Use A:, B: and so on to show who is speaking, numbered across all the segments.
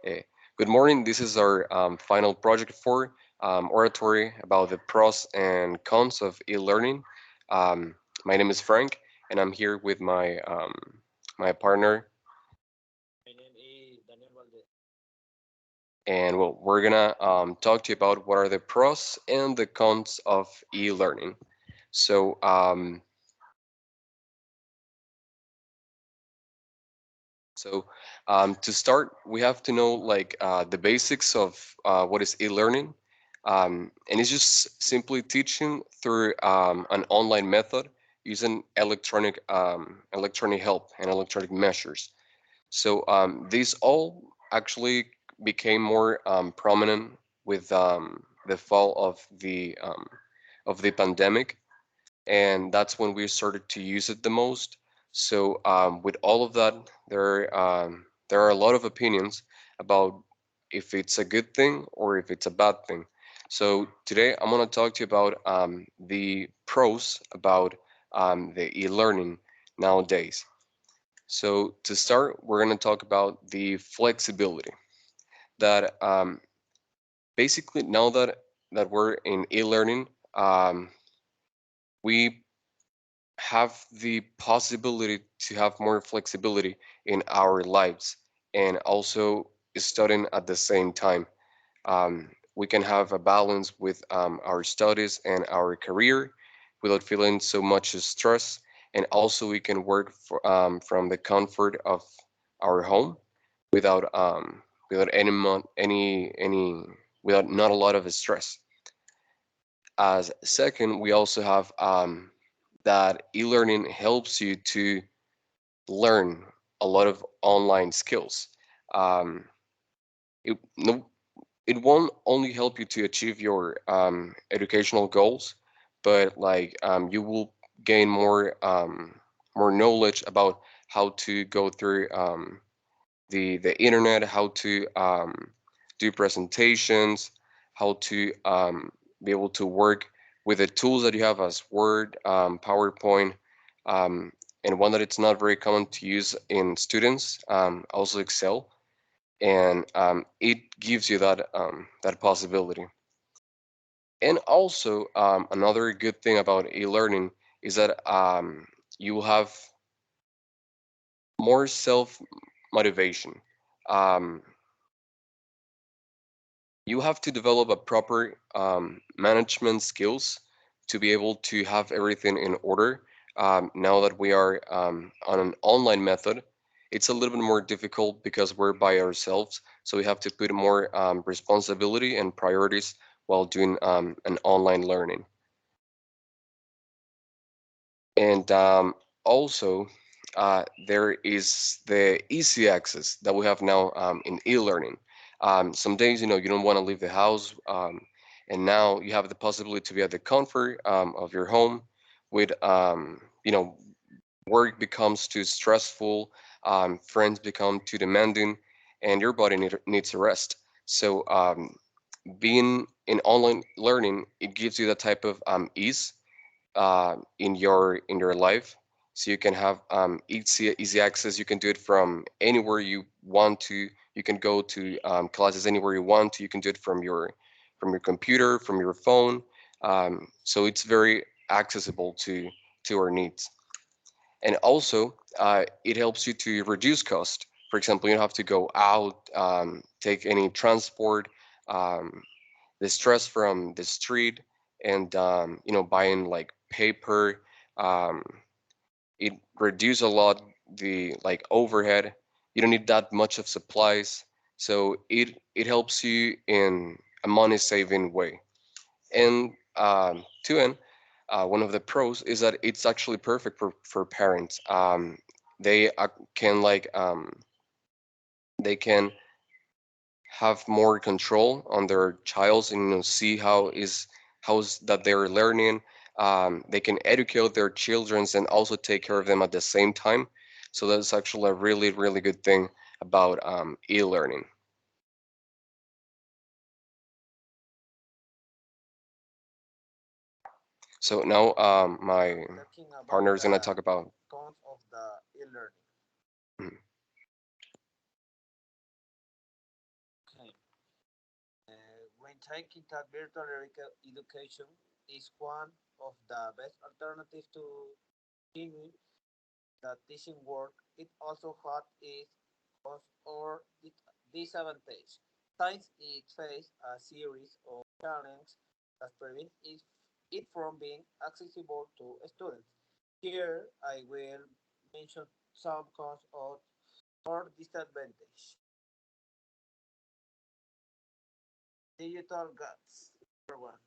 A: Uh, Good morning. This is our final project for oratory about the pros and cons of e-learning. My name is Frank, and I'm here with my partner, and well, we're gonna talk to you about what are the pros and the cons of e-learning. So, So, to start, we have to know like the basics of what is e-learning, and it's just simply teaching through an online method using electronic help and electronic measures. So these all actually became more prominent with the fall of the pandemic, and that's when we started to use it the most. So with all of that, there are a lot of opinions about if it's a good thing or if it's a bad thing. So today I'm going to talk to you about the pros about the e-learning nowadays. So to start, we're going to talk about the flexibility that basically now that we're in e-learning, we have the possibility to have more flexibility in our lives and also studying at the same time. We can have a balance with our studies and our career without feeling so much stress. And also, we can work from the comfort of our home without without any without not a lot of stress. As second, we also have that e-learning helps you to learn a lot of online skills. Um, it, no, it won't only help you to achieve your educational goals, but like you will gain more knowledge about how to go through the internet, how to do presentations, how to be able to work with the tools that you have as Word, PowerPoint, um, and one that it's not very common to use in students, also Excel, and it gives you that possibility. And also another good thing about e-learning is that you will have more self motivation. Um, you have to develop a proper management skills to be able to have everything in order. Now that we are on an online method, it's a little bit more difficult because we're by ourselves, so we have to put more responsibility and priorities while doing an online learning. And also, there is the easy access that we have now in e-learning. Some days, you don't want to leave the house, and now you have the possibility to be at the comfort of your home. With work becomes too stressful, friends become too demanding, and your body needs a rest. So, being in online learning, it gives you that type of ease in your life, so you can have easy access. You can do it from anywhere you want to. You can go to classes anywhere you want to. You can do it from your computer, from your phone. So it's very accessible to our needs. And also it helps you to reduce cost. For example, you don't have to go out, take any transport, um, the stress from the street, and buying like paper. um, it reduces a lot the like overhead. You don't need that much of supplies, so it helps you in a money saving way. And to end, one of the pros is that it's actually perfect for parents. They can they can have more control on their childs and see how's that they're learning. They can educate their children and also take care of them at the same time. So that's actually a really good thing about e-learning. So now my
B: Talking about
A: partner is gonna
B: the
A: talk about.
B: cons of the e-learning.
A: Mhm.
B: I'm thinking that virtual education is one of the best alternatives to continuing the teaching work. It also had its cost or disadvantage. Since it faces a series of challenges that prevent it from being accessible to students. Here I will mention some cons or disadvantage. Digital gaps. Number one,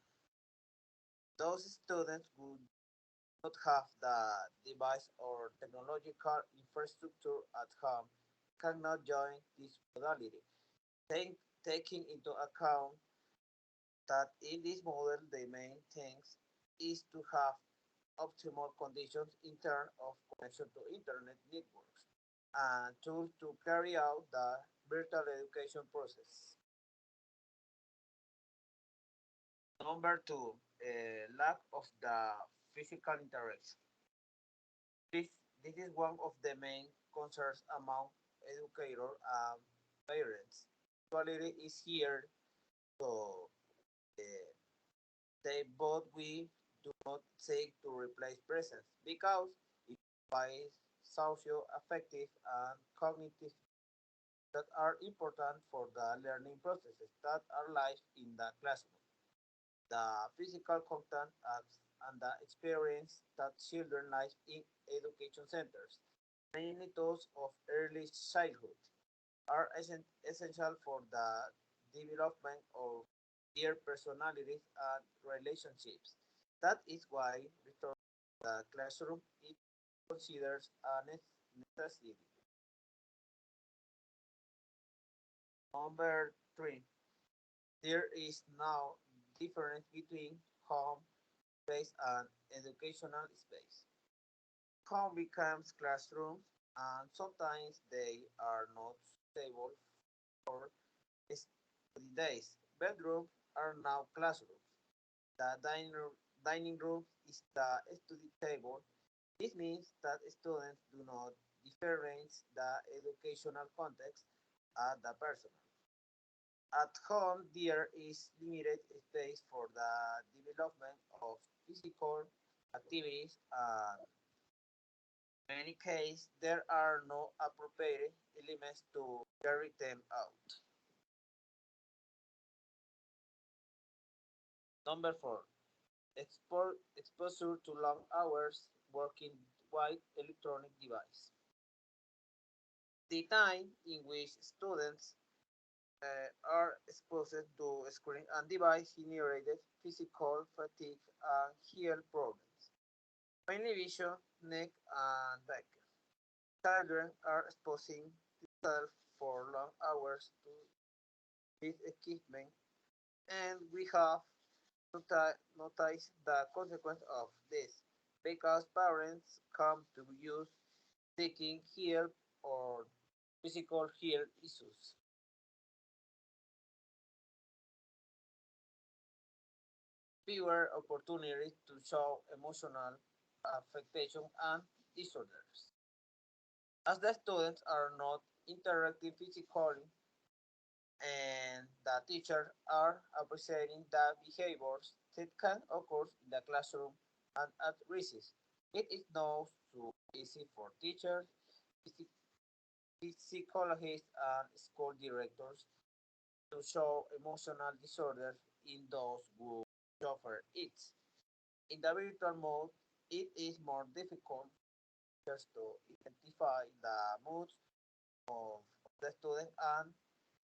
B: those students would not have the device or technological infrastructure at home cannot join this modality. Take, taking into account that in this model the main thing is to have optimal conditions in terms of connection to internet networks and tools to carry out the virtual education process. Number two, lack of the physical interaction. This, this is one of the main concerns among educators and parents. Quality is here, so uh, they both we do not seek to replace presence because it provides socio-affective and cognitive that are important for the learning processes that are live in the classroom. The physical contact and the experience that children live in education centers, mainly those of early childhood, are essential for the development of their personalities and relationships. That is why return to the classroom is considered a necessity. Number three, there is now difference between home space and educational space. Home becomes classrooms, and sometimes they are not suitable for study days. Bedrooms are now classrooms. The dining room is the study table. This means that students do not differentiate the educational context at the personal. At home, there is limited space for the development of physical activities, and in many cases, there are no appropriate elements to carry them out. Number four, exposure to long hours working with electronic device. The time in which students are exposed to screen and device generated physical fatigue and health problems, mainly vision, neck, and back. Children are exposing themselves for long hours to this equipment, and we have noticed the consequence of this because parents come to use taking help or physical health issues. Fewer opportunities to show emotional affectation and disorders. As the students are not interacting physically and the teachers are appreciating the behaviors that can occur in the classroom and at recess. It is now so easy for teachers, psychologists, and school directors to show emotional disorders in those who suffer it. In the virtual mode, it is more difficult just to identify the moods of the student and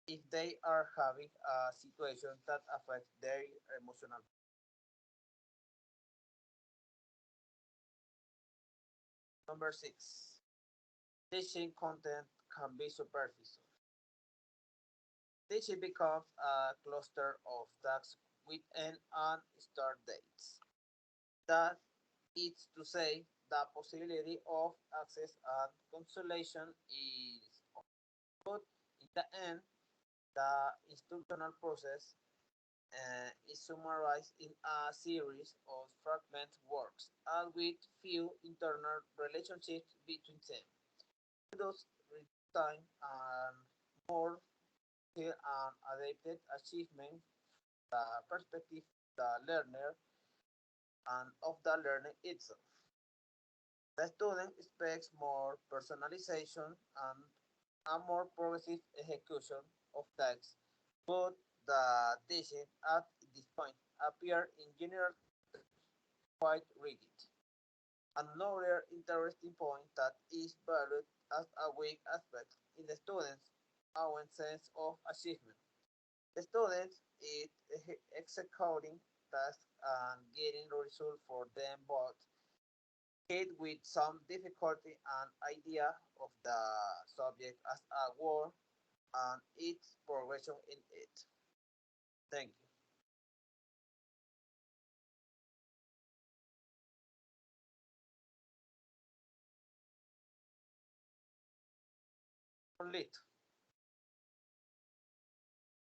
B: if they are having a situation that affects their emotional. Number six, teaching content can be superficial. Teaching becomes a cluster of tasks with end and start dates. That is to say, the possibility of access and consolation is good. In the end, the instructional process is summarized in a series of fragment works and with few internal relationships between them. Those reduce time and more clear and adapted achievement the perspective of the learner and of the learning itself. The student expects more personalization and a more progressive execution of tasks, but the teaching at this point appear in general terms quite rigid. Another interesting point that is valued as a weak aspect in the student's own sense of achievement. The student is executing tasks and getting results for them, but hit with some difficulty and idea of the subject as a word and its progression in it. Thank you. Lit.